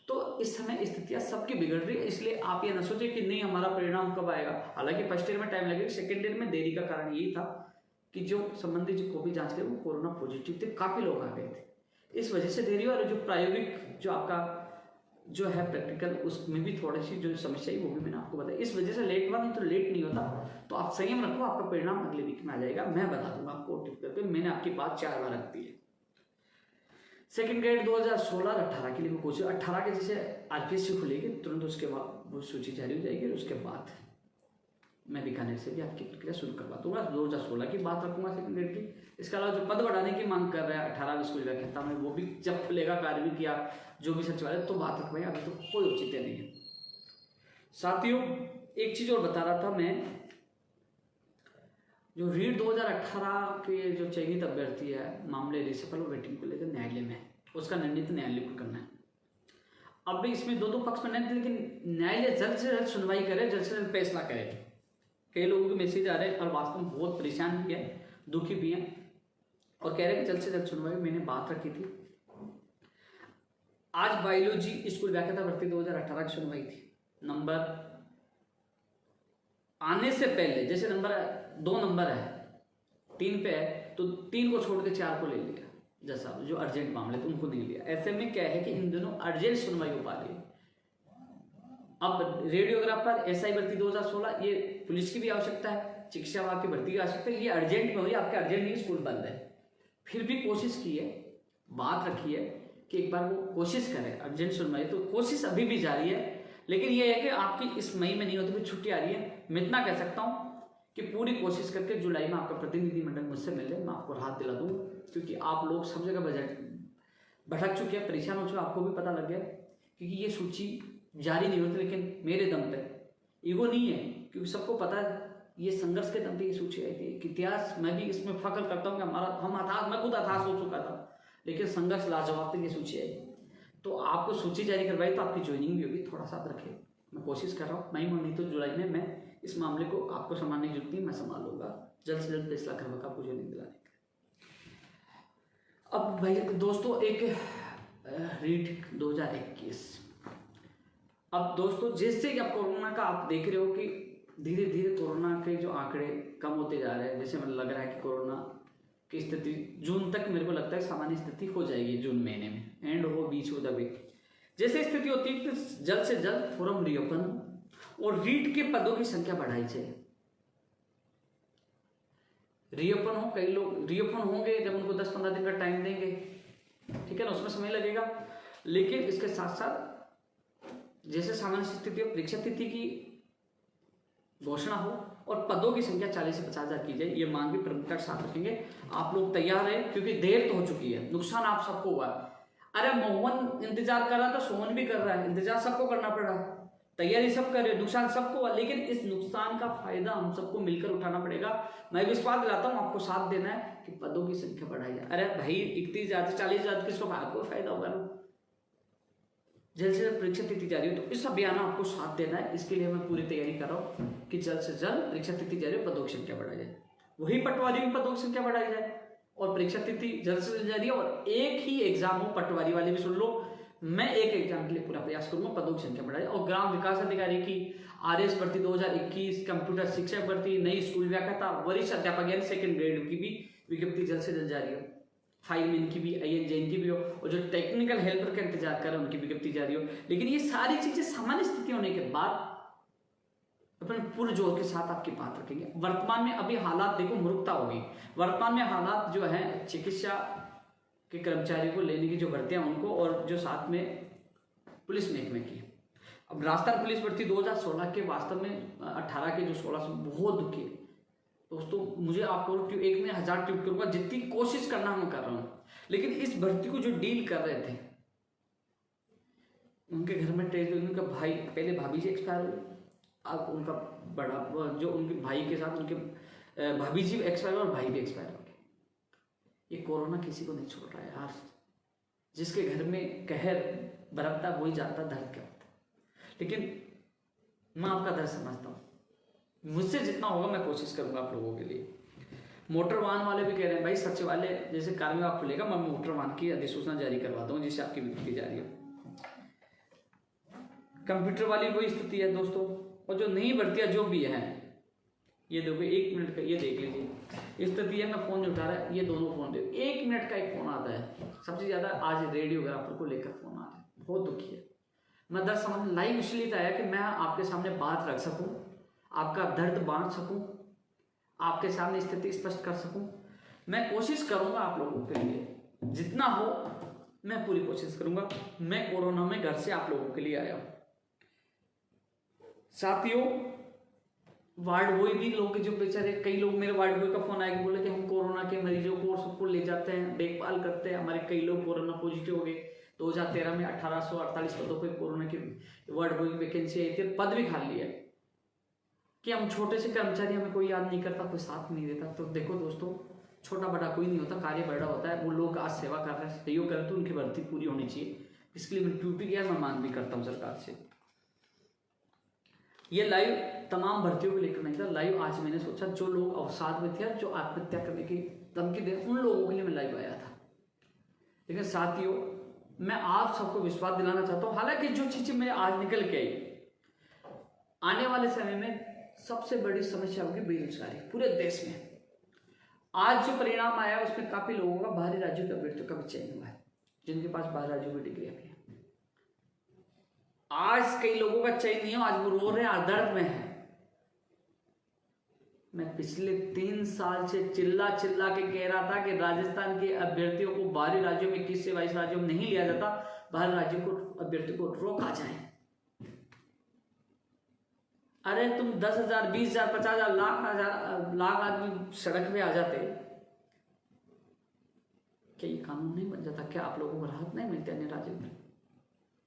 तो इस समय स्थितियां सबकी बिगड़ रही है, इसलिए आप ये ना सोचे कि नहीं हमारा परिणाम कब आएगा। हालांकि फर्स्ट ईयर में टाइम लगेगा, सेकेंड ईयर में देरी का कारण यही था कि जो संबंधित जो कॉपी जांच के वो कोरोना पॉजिटिव थे, काफी लोग आ गए थे, इस वजह से देरी हुआ। और जो प्रायोगिक जो आपका जो है प्रैक्टिकल, उसमें भी थोड़ी सी जो समस्या है वो भी मैंने आपको बताया, इस वजह से लेट हुआ, नहीं तो लेट नहीं होता। तो आप संयम रखो, आपका परिणाम अगले वीक में आ जाएगा, मैं बता दूंगा आपको टिप करके। मैंने आपकी बात 4 बार रख दी है। सेकेंड ग्रेड 2016-18 के लिए मैं कोशिश, 18 के जैसे RPSC खुलेगी तुरंत उसके बाद वो सूची जारी हो जाएगी, उसके बाद मैं बीकानेर से भी आपकी प्रक्रिया शुरू करवा दूंगा। 2016 की बात रखूंगा सेकंड ग्रेड की। इसके अलावा जो पद बढ़ाने की मांग कर रहे हैं 18 स्कूल व्याख्याता में, वो भी जब खुलेगा कार्य भी किया जो भी सचिवालय, तो बात रखवाएं, अभी तो कोई औचित्य नहीं है। साथियों एक चीज और बता रहा था मैं, जो रीड 2018 के जो चयनित अभ्यर्थी है मामले रिसफल और वेटिंग को लेकर न्यायालय में, उसका निर्णय तो न्यायालय को करना है। अब भी इसमें दो पक्ष में नहीं, लेकिन न्यायालय जल्द से जल्द सुनवाई करे, जल्द से जल्द फैसला करे। कई लोगों के मैसेज आ रहे हैं और वास्तव में बहुत परेशान भी है, दुखी भी हैं और कह रहे हैं कि जल्द से जल्द सुनवाई। मैंने बात रखी थी, आज बायोलॉजी स्कूल व्याख्याता भर्ती 2018 की सुनवाई थी। नंबर आने से पहले, जैसे नंबर 2 नंबर है 3 पे है, तो 3 को छोड़ के 4 को ले लिया, जैसा जो अर्जेंट मामले थे उनको नहीं लिया। ऐसे में क्या है कि इन दोनों अर्जेंट सुनवाई हो पा रही है। अब रेडियोग्राफर SI भर्ती 2016, ये पुलिस की भी आवश्यकता है, चिकित्सा विभाग की भर्ती की आवश्यकता है, ये अर्जेंट में हुई, आपके अर्जेंट नहीं, स्कूल बंद है। फिर भी कोशिश की है बात रखी है कि एक बार वो कोशिश करें अर्जेंट सुनवाई, तो कोशिश अभी भी जारी है। लेकिन ये है कि आपकी इस मई में नहीं होती, फिर छुट्टी आ रही है। मैं इतना कह सकता हूँ कि पूरी कोशिश करके जुलाई में आपका प्रतिनिधिमंडल मुझसे मिले, मैं आपको राहत दिला दूँ, क्योंकि आप लोग सब जगह बजट भटक चुके हैं, परेशान हो चुके, आपको भी पता लग गया, क्योंकि ये सूची जारी नहीं होती। लेकिन मेरे दम पे, ईगो नहीं है, क्योंकि सबको पता है ये संघर्ष के दम पे ये सूची आई थी। इतिहास मैं भी इसमें फख्र करता हूँ कि मैं खुद हताश हो चुका था, लेकिन संघर्ष लाजवाब तक ये सूची आई। तो आपको सूची जारी करवाई तो आपकी ज्वाइनिंग भी होगी, थोड़ा साथ रखे। मैं कोशिश कर रहा हूँ, मई में नहीं तो जुलाई में मैं इस मामले को आपको संभालने की जरूरत नहीं, मैं संभाल लूंगा, जल्द से जल्द फैसला करवा आपको ज्वाइनिंग दिलाने का। अब भाई दोस्तों एक रीट 2021। अब दोस्तों जैसे कि अब कोरोना का आप देख रहे हो कि धीरे धीरे कोरोना के जो आंकड़े कम होते जा रहे हैं, जैसे मुझे लग रहा है कि कोरोना की स्थिति जून तक मेरे को लगता है सामान्य स्थिति हो जाएगी, जून महीने में एंड हो बीच हो तभी जैसे स्थिति होती है कि जल्द से जल्द फोरम रीओपन और रीट के पदों की संख्या बढ़ाई जाए। रीओपन हो, कई लोग रीओपन होंगे जब उनको 10-15 दिन का टाइम देंगे, ठीक है ना, उसमें समय लगेगा। लेकिन इसके साथ साथ जैसे सामान्य स्थिति और परीक्षा तिथि की घोषणा हो और पदों की संख्या 40 से 50 हजार की जाए, ये मांग भी प्रमुखता के साथ रखेंगे। आप लोग तैयार हैं, क्योंकि देर तो हो चुकी है, नुकसान आप सबको हुआ। अरे मोहन इंतजार कर रहा था, सोहन भी कर रहा है, इंतजार सबको करना पड़ रहा है, तैयारी सब कर रहे हो, नुकसान सबको हुआ। लेकिन इस नुकसान का फायदा हम सबको मिलकर उठाना पड़ेगा। मैं विश्वास दिलाता हूँ, आपको साथ देना है कि पदों की संख्या बढ़ाई जाए। अरे भाई 31,000 40,000 किसको आपको फायदा होगा ना, जल्द से जल्द परीक्षा तिथि जारी हो। तो इस अभियान आपको साथ देना है, इसके लिए मैं पूरी तैयारी कर रहा हूँ कि जल्द से जल्द परीक्षा तिथि जारी हो, पदों की संख्या बढ़ाई जाए, वही पटवारी में पदों की संख्या बढ़ाई जाए और परीक्षा तिथि जल्द से जल्द जारी हो। और एक ही एग्जाम हो, पटवारी वाले भी सुन लो, मैं एक एग्जाम के लिए पूरा प्रयास करूंगा, पदों की संख्या बढ़ाए। और ग्राम विकास अधिकारी की आरएस भर्ती 2021, कंप्यूटर शिक्षक भर्ती, नई स्कूल व्याख्याता, वरिष्ठ अध्यापक यानी सेकंड ग्रेड की भी विज्ञप्ति जल्द से जल्द जारी हो। फाइलमैन की भी, आईएन जैन की भी हो, और जो टेक्निकल हेल्पर का इंतजार कर रहे हैं उनकी विज्ञप्ति जारी हो। लेकिन ये सारी चीजें सामान्य स्थिति होने के बाद अपने पूरे जोर के साथ आपकी बात रखेंगे। वर्तमान में अभी हालात देखो, मूर्खता होगी। वर्तमान में हालात जो है चिकित्सा के कर्मचारी को लेने की जो भर्तियां उनको, और जो साथ में पुलिस महकमे की। अब राजस्थान पुलिस भर्ती 2016 के वास्तव में 18 के जो 16 से बहुत दुखी है दोस्तों। मुझे आपको एक में 1000 ट्वीट करूंगा, जितनी कोशिश करना मैं कर रहा हूं। लेकिन इस भर्ती को जो डील कर रहे थे, उनके घर में ट्रेस, उनका भाई, पहले भाभी जी एक्सपायर हुई, अब उनका बड़ा जो उनके भाई के साथ उनके भाभी जी एक्सपायर और भाई भी एक्सपायर हो गए। ये कोरोना किसी को नहीं छोड़ रहा है यार। जिसके घर में कहर बरतता वही जानता दर्द क्या होता है। लेकिन मैं आपका दर्द समझता हूँ, मुझसे जितना होगा मैं कोशिश करूंगा आप लोगों के लिए। मोटर वाहन वाले भी कह रहे हैं भाई सचिवालय जैसे कार्य विभाग खुलेगा, मैं मोटर वाहन की अधिसूचना जारी करवाता हूँ जिससे आपकी विज्ञप्ति जारी हो। कंप्यूटर वाली वही स्थिति है दोस्तों। और जो नई भर्तियां जो भी है, ये देखो 1 मिनट का, ये देख लीजिए स्थिति है। मैं फोन नहीं उठा रहा है, ये दोनों फोन देखो, 1 मिनट का एक फोन आता है। सबसे ज्यादा आज रेडियोग्राफर को लेकर फोन आ रहा है, बहुत दुखी है। मैं दर्द समझ लाइव इसलिए आया कि मैं आपके सामने बात रख सकूं, आपका दर्द बांट सकूं, आपके सामने स्थिति स्पष्ट कर सकूं। मैं कोशिश करूंगा आप लोगों के लिए, जितना हो मैं पूरी कोशिश करूंगा। मैं कोरोना में घर से आप लोगों के लिए आया हूं साथियों। वार्ड बॉय भी लोग जो बेचारे, कई लोग मेरे वार्ड बॉय का फोन आया कि बोले कि हम कोरोना के मरीजों को और सबको ले जाते हैं, देखभाल करते हैं। हमारे कई लोग कोरोना पॉजिटिव हो गए। 2013 में 1848 पदों पर कोरोना की वार्ड बॉय की वैकेंसी आई थी, पद भी खाली है। कि हम छोटे से कर्मचारी, हमें कोई याद नहीं करता, कोई साथ नहीं देता। तो देखो दोस्तों, छोटा बड़ा कोई नहीं होता, कार्य बड़ा होता है। वो लोग आज सेवा कर रहे हैं, सहयोग करते, उनकी भर्ती पूरी होनी चाहिए। इसके लिए मैं ड्यूटी किया, मैं मांग भी करता हूँ सरकार से। ये लाइव तमाम भर्तियों को लेकर नहीं था, लाइव आज मैंने सोचा जो लोग अवसाद में थे, जो आत्महत्या करने की धमकी दे, उन लोगों के लिए मैं लाइव आया था। लेकिन साथियों, मैं आप सबको विश्वास दिलाना चाहता हूँ, हालांकि जो चीजें मेरे आज निकल के आई, आने वाले समय में सबसे बड़ी समस्या होगी बेरोजगारी पूरे देश में। आज जो परिणाम आया उसमें काफी लोगों का बाहरी राज्यों के अभ्यर्थियों का भी चयन हुआ है, जिनके पास बाहर राज्यों की डिग्री भी है। आज कई लोगों का चयन नहीं हो, आज वो रो रहे हैं, दर्द में है। मैं पिछले 3 साल से चिल्ला चिल्ला के कह रहा था कि राजस्थान के अभ्यर्थियों को बाहरी राज्यों में 21 से 22 राज्यों में नहीं लिया जाता, बाहरी राज्यों को अभ्यर्थियों को रोका जाए। अरे तुम 10,000, 20,000, 50,000, लाख आदमी सड़क पे आ जाते, क्या ये कानून नहीं बन जाता? क्या आप लोगों को राहत नहीं मिलती अन्य राज्यों में?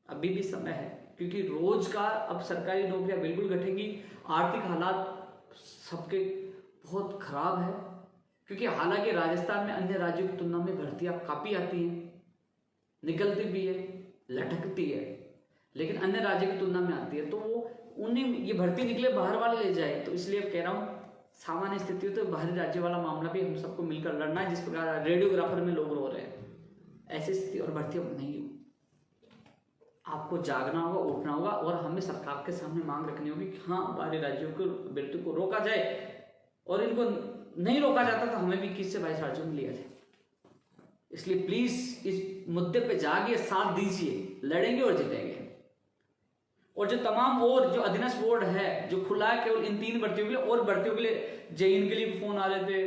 अभी भी समय है, क्योंकि रोजगार, अब सरकारी नौकरियां बिल्कुल घटेंगी, आर्थिक हालात सबके बहुत खराब है। क्योंकि हालांकि राजस्थान में अन्य राज्यों की तुलना में भर्तियां काफी आती हैं, निकलती भी है, लटकती है, लेकिन अन्य राज्यों की तुलना में आती है, तो वो उन्हें ये भर्ती निकले बाहर वाले ले जाए। तो इसलिए कह रहा हूँ, सामान्य स्थिति हो तो बाहरी राज्य वाला मामला भी हम सबको मिलकर लड़ना है। जिस प्रकार रेडियोग्राफर में लोग रो रहे हैं, ऐसी स्थिति और भर्ती अब नहीं हो। आपको जागना होगा, उठना होगा, और हमें सरकार के सामने मांग रखनी होगी कि हाँ, बाहरी राज्यों को अभ्यर्थियों को रोका जाए, और इनको नहीं रोका जाता तो हमें भी 21 से 22 राज्यों में लिया जाए। इसलिए प्लीज इस मुद्दे पे जागिए, साथ दीजिए, लड़ेंगे और जीतेंगे। और जो तमाम और जो अधीनस्थ बोर्ड है जो खुला है केवल इन 3 भर्तियों के लिए, और भर्तियों के लिए जेईन के लिए भी फोन आ रहे थे,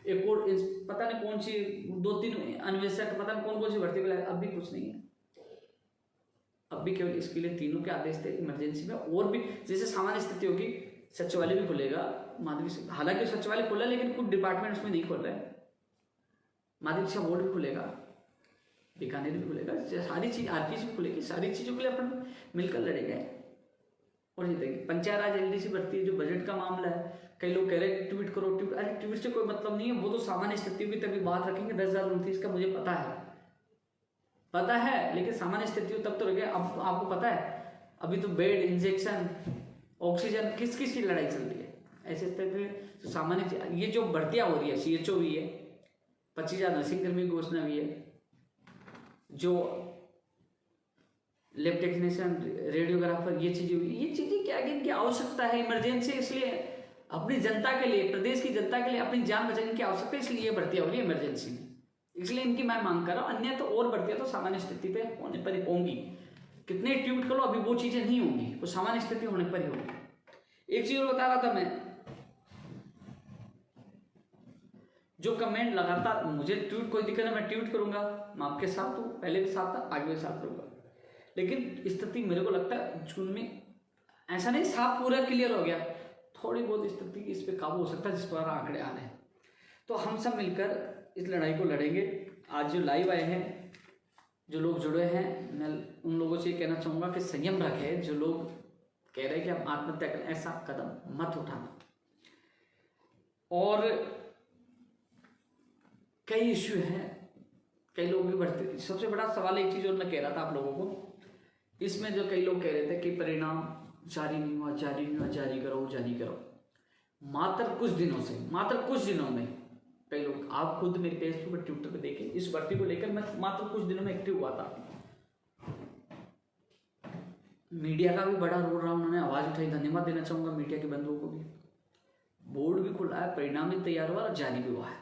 एक और पता नहीं कौन सी 2-3 अन्वेषक, पता नहीं कौन सी भर्ती के लिए, अब भी कुछ नहीं है। अब भी केवल इसके लिए 3 के आदेश थे इमरजेंसी में। और भी जैसे सामान्य स्थिति होगी, सचिवालय भी खुलेगा, माध्यमिक, हालांकि सचिवालय खुला है लेकिन कुछ डिपार्टमेंट उसमें नहीं खुल रहे हैं। माध्यमिक शिक्षा बोर्ड भी खुलेगा, बीकानेर भी खुलेगा, सारी चीज, आरपीएस भी खुलेगी, सारी चीजों के लिए अपन मिलकर लड़ेंगे और जीतेंगे। पंचायत राज एलडीसी भर्ती है, जो बजट का मामला है, कई लोग कह रहे हैं ट्वीट करो, ट्वीट, अरे ट्वीट से कोई मतलब नहीं है, वो तो सामान्य स्थितियों की तभी बात रखेंगे। 10,029 का मुझे पता है, लेकिन सामान्य स्थितियों तब तो रखे। अब आपको पता है, अभी तो बेड, इंजेक्शन, ऑक्सीजन, किस किस की लड़ाई चल रही है। ऐसे स्थिति तो सामान्य, ये जो भर्तियां हो रही है, सीएचओ भी है, 25,000 नर्सिंग कर्मी की घोषणा भी है, जो लैब टेक्नीशियन, रेडियोग्राफर, ये चीजें क्या है, इनकी आवश्यकता है, इमरजेंसी, इसलिए अपनी जनता के लिए, प्रदेश की जनता के लिए अपनी जान बचाने की आवश्यकता है, इसलिए ये भर्तियां हो रही है इमरजेंसी में, इसलिए इनकी मैं मांग कर रहा हूँ। अन्य तो और भर्तियां तो सामान्य स्थिति पे होने पर ही होंगी, कितने ट्वीट करो, अभी वो चीजें नहीं होंगी, वो सामान्य स्थिति होने पर ही होगी। एक चीज और बता रहा था मैं, जो कमेंट लगातार, मुझे ट्वीट कोई दिक्कत है, मैं ट्वीट करूंगा, मैं आपके साथ हूँ, पहले भी साथ था, आगे भी साथ रहूंगा। लेकिन स्थिति मेरे को लगता है जून में ऐसा नहीं साफ पूरा क्लियर हो गया, थोड़ी बहुत स्थिति इस पे काबू हो सकता है, जिस पर आंकड़े आ रहे हैं। तो हम सब मिलकर इस लड़ाई को लड़ेंगे। आज जो लाइव आए हैं, जो लोग जुड़े हैं, मैं उन लोगों से कहना चाहूंगा कि संयम रखें। जो लोग कह रहे हैं कि हम आत्महत्या करें, ऐसा कदम मत उठाना। और कई इश्यू हैं, कई लोग भी बढ़ते। सबसे बड़ा सवाल एक चीज और मैं कह रहा था आप लोगों को, इसमें जो कई लोग कह रहे थे कि परिणाम जारी नहीं हुआ, जारी करो। मात्र कुछ दिनों में कई लोग, आप खुद मेरे फेसबुक और ट्विटर पे देखें, इस भर्ती को लेकर मैं मात्र कुछ दिनों में एक्टिव हुआ था। मीडिया का भी बड़ा रोल रहा, उन्होंने आवाज उठाई, धन्यवाद देना चाहूंगा मीडिया के बंधुओं को भी। बोर्ड भी खुला है, परिणाम भी तैयार हुआ और जारी भी हुआ है,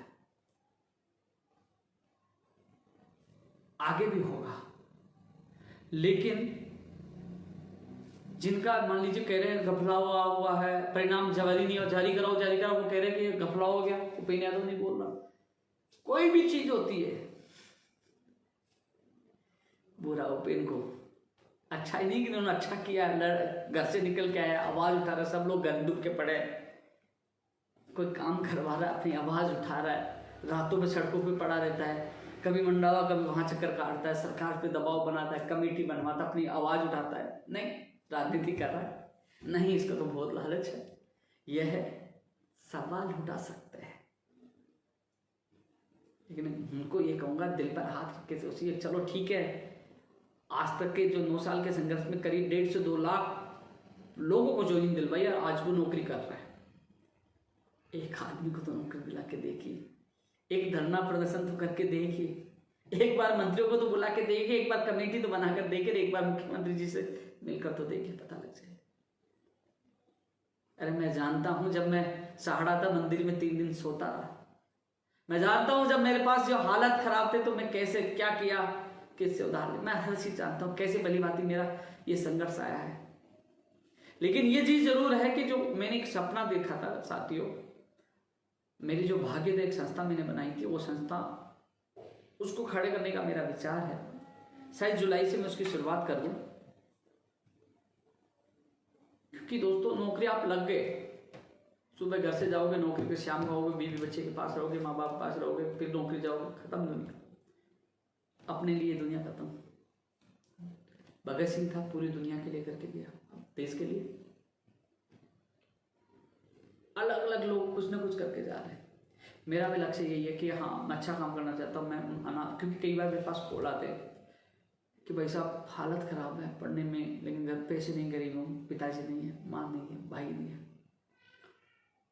आगे भी होगा। लेकिन जिनका मान लीजिए कह रहे हैं घपला हुआ है, परिणाम जारी नहीं हो, जारी कराओ, वो कह रहे हैं कि घपला हो गया। उपेंद्र यादव नहीं बोल रहा, कोई भी चीज होती है, बुरा उपेंद्र को अच्छा ही नहीं कि उन्होंने अच्छा किया, घर से निकल के आया, आवाज उठा रहा है, सब लोग घर डूब के पड़े, कोई काम करवा रहा है, अपनी आवाज उठा रहा है, रातों में सड़कों पे पड़ा रहता है, कभी मंडावा, कभी वहां चक्कर काटता है, सरकार पे दबाव बनाता है, कमेटी बनवाता है, अपनी आवाज उठाता है, नहीं राजनीति कर रहा है, नहीं, इसका तो बहुत लालच है। यह सवाल उठा सकते हैं, लेकिन उनको ये कहूंगा, दिल पर हाथ रख के सोचिए, चलो ठीक है, आज तक के जो 9 साल के संघर्ष में करीब 1.5 से 2 लाख लोगों को ज्वाइनिंग दिलवाई और आज वो नौकरी कर रहा है। एक आदमी को तो नौकरी दिला के देखिए, एक धरना प्रदर्शन तो करके देखिए, एक बार मंत्रियों को तो बुला के देखिए, एक बार कमेटी तो बनाकर देखिए, एक बार मुख्यमंत्री जी से मिलकर तो देखिए, पता लग जाए। अरे मैं जानता हूं, जब मैं सहाड़ा था मंदिर में 3 दिन सोता रहा, मैं जानता हूं जब मेरे पास जो हालत खराब थे तो मैं कैसे क्या किया, किससे उधार लिया, मैं हर चीज जानता हूं, कैसे भली भांति मेरा ये संघर्ष आया है। लेकिन ये चीज जरूर है कि जो मैंने एक सपना देखा था साथियों, मेरी जो भाग्यदय एक संस्था मैंने बनाई थी, वो संस्था, उसको खड़े करने का मेरा विचार है। शायद जुलाई से मैं उसकी शुरुआत कर दूं, क्योंकि दोस्तों नौकरी आप लग गए, सुबह घर से जाओगे नौकरी पे, शाम को आओगे बीवी बच्चे के पास रहोगे, माँ बाप के पास रहोगे, फिर नौकरी जाओगे, खत्म दुनिया, अपने लिए दुनिया खत्म। भगत सिंह था, पूरी दुनिया के लिए करके गया, देश के लिए। अलग अलग लोग कुछ ना कुछ करके जा रहे हैं। मेरा भी लक्ष्य यही है कि हाँ, मैं अच्छा काम करना चाहता हूँ। मैं अनाथ, क्योंकि कई बार मेरे पास कॉल आते हैं कि भाई साहब हालत खराब है पढ़ने में, लेकिन घर पैसे नहीं, गरीब हूँ, पिताजी नहीं है, माँ नहीं है, भाई नहीं है।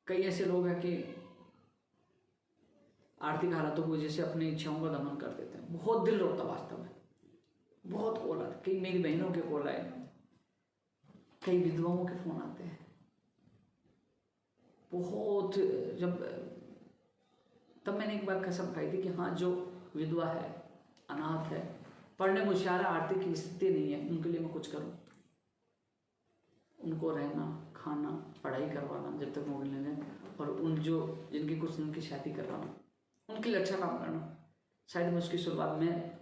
कई ऐसे लोग हैं कि आर्थिक हालातों की वजह से अपनी इच्छाओं का दमन कर देते हैं। बहुत दिल रोता वास्तव में, बहुत कॉल आते, कई मेरी बहनों के कॉल आए, कई विधवाओं के फोन आते हैं। बहुत जब तब मैंने एक बार कसम खाई थी कि हाँ, जो विधवा है, अनाथ है, पढ़ने में होशियार है, आर्थिक स्थिति नहीं है, उनके लिए मैं कुछ करूं। उनको रहना, खाना, पढ़ाई करवाना जब तक नौकरी लेने, और उन जो जिनकी कुछ उनकी शादी करवाना, उनके लिए अच्छा काम करना। शायद मैं उसकी शुरुआत में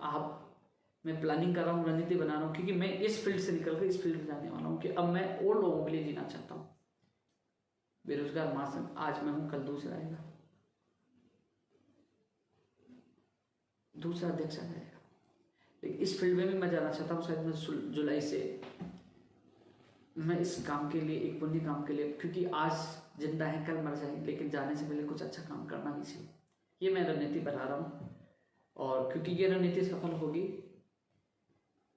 मैं प्लानिंग कर रहा हूँ, रणनीति बना रहा हूँ, क्योंकि मैं इस फील्ड से निकल कर इस फील्ड में जाने वाला हूँ कि अब मैं और लोगों के लिए जीना चाहता हूँ। बेरोजगार मासूम, आज मैं हूँ, कल दूसरा आएगा, दूसरा अध्यक्ष आ जाएगा। लेकिन इस फील्ड में भी मैं जाना चाहता हूँ। शायद मैं जुलाई से मैं इस काम के लिए, एक पुण्य काम के लिए, क्योंकि आज जिंदा है कल मर जाएंगे, लेकिन जाने से पहले कुछ अच्छा काम करना भी चाहिए। ये मैं रणनीति बना रहा हूँ, और क्योंकि ये रणनीति सफल होगी,